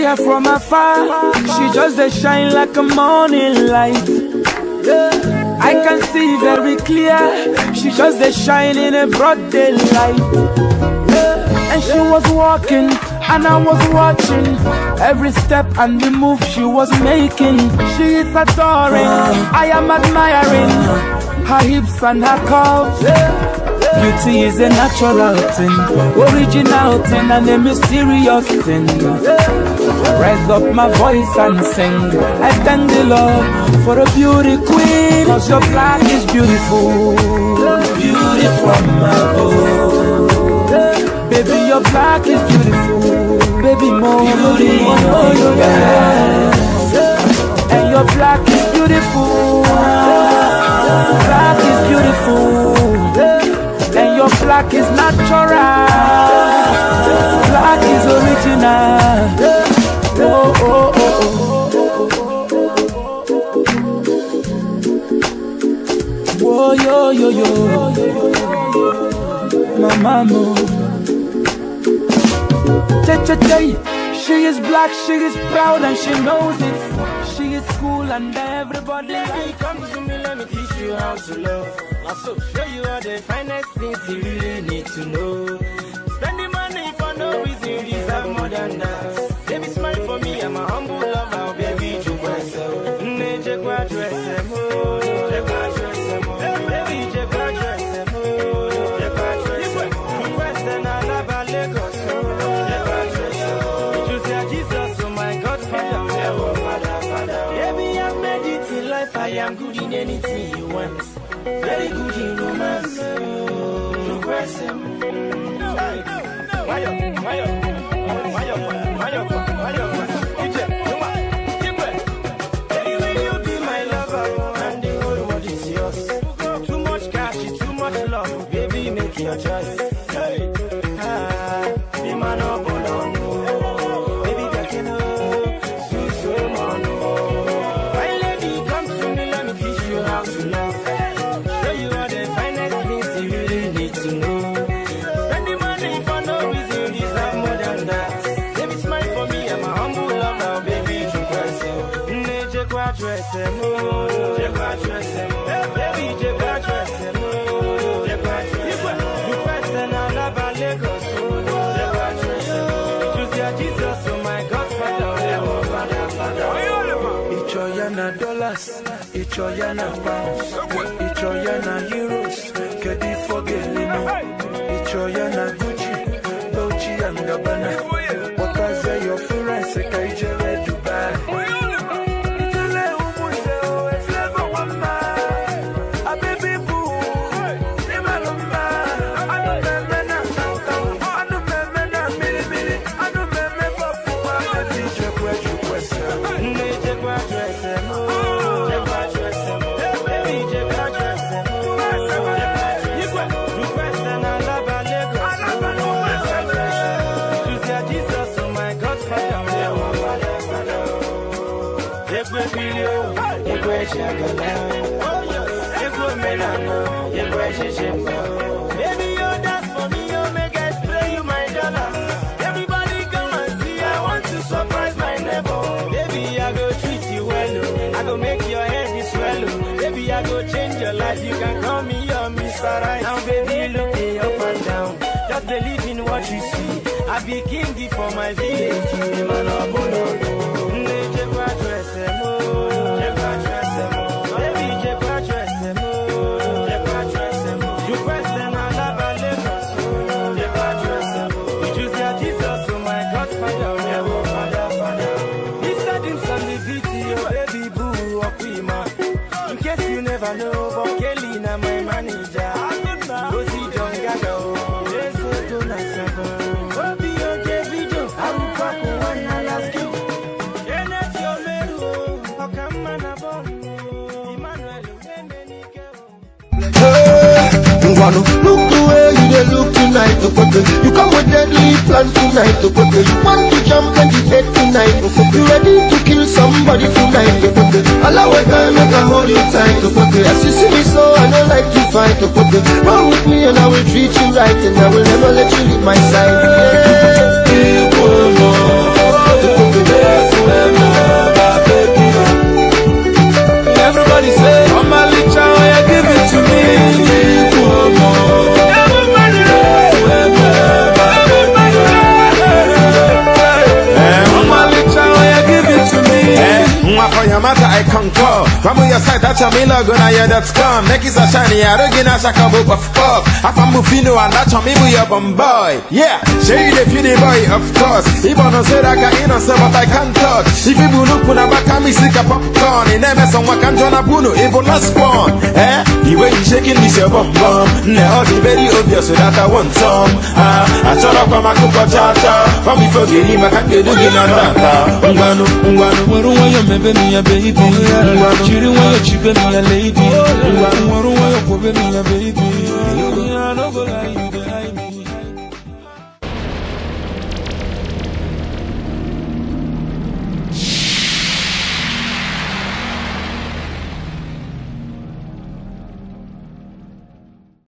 her from afar, she just a shine like a morning light. I can see very clear, she just a shine in a broad daylight. And she was walking, and I was watching every step and the move she was making. She is adoring, I am admiring her hips and her curves. Beauty is a natural thing, original thing and a mysterious thing. Raise up my voice and sing. I thank the Lord for a beauty queen, 'cause your black is beautiful. Beauty from above. Baby, your black is beautiful. Baby, more beauty, oh, yeah. And your black is beautiful. Black is beautiful. And your black is natural. Black is original. Oh, oh, oh, oh. Whoa, yo, yo, yo. My mama. She is black, she is proud and she knows it. She is cool and everybody. Baby, come to me, let me teach you how to love. I'll show you all the finest things you really need to know. Spending money for no reason, you deserve more than that. Baby, smile for me, I'm a humble lover. Baby, you myself. Baby, I am good in anything you want. Very good in romance. Anyway, you be my lover, and the whole world is yours. Too much cash, too much love, baby, make your choice. Be man up on baby, back in dollars, Ichoyana pounds, Ichoyana euros, Kedi Fogelino, Ichoyana Gucci, Dolce and Gabbana. What I say your friends say Kaijere Dubai. Baby, you dance for me, you make us play you my dollar. Everybody come and see, I want to surprise my neighbor. Baby, I go treat you well, I go make your head swell. Baby, I go change your life, you can call me your Mr. Right. Now baby, look me up and down, just believe in what you see. I be king for my village. I know, but Kelly na my manager. Go see John Gaga. Let's go to Nassau. Obi oje video. I will pack one Alaska. Enet yo meru. Okama na bonu. Emmanuel Emenike. Look the way you dey look tonight, you come with deadly plans tonight, you want to jump and hit tonight, you ready to kill somebody tonight, allow a guy make I hold you tight, as you see me so I don't like to fight, run with me and I will treat you right, and I will never let you leave my side. call. From your side, that's your mail, go now, that's come. Make it so shiny, I don't get a shack of pop. I found Mufino and that's your maybe your boy. Yeah, show you the beauty boy, of course. Even on said I can innocent, but I can't talk. If you look when I'm back, I'm sick of popcorn. In MS on what can John Abuno, even last one. Eh? The way you shaking this your bum. Now be very obvious that I want some. I shut up on my cook cha. From before getting my can't do it. Ungwano, waro wayo mebe mi ya baby. Chiri wayo chipe mi ya lady. Waro wayo kobe mi ya baby. I no go lie, you dey lie me.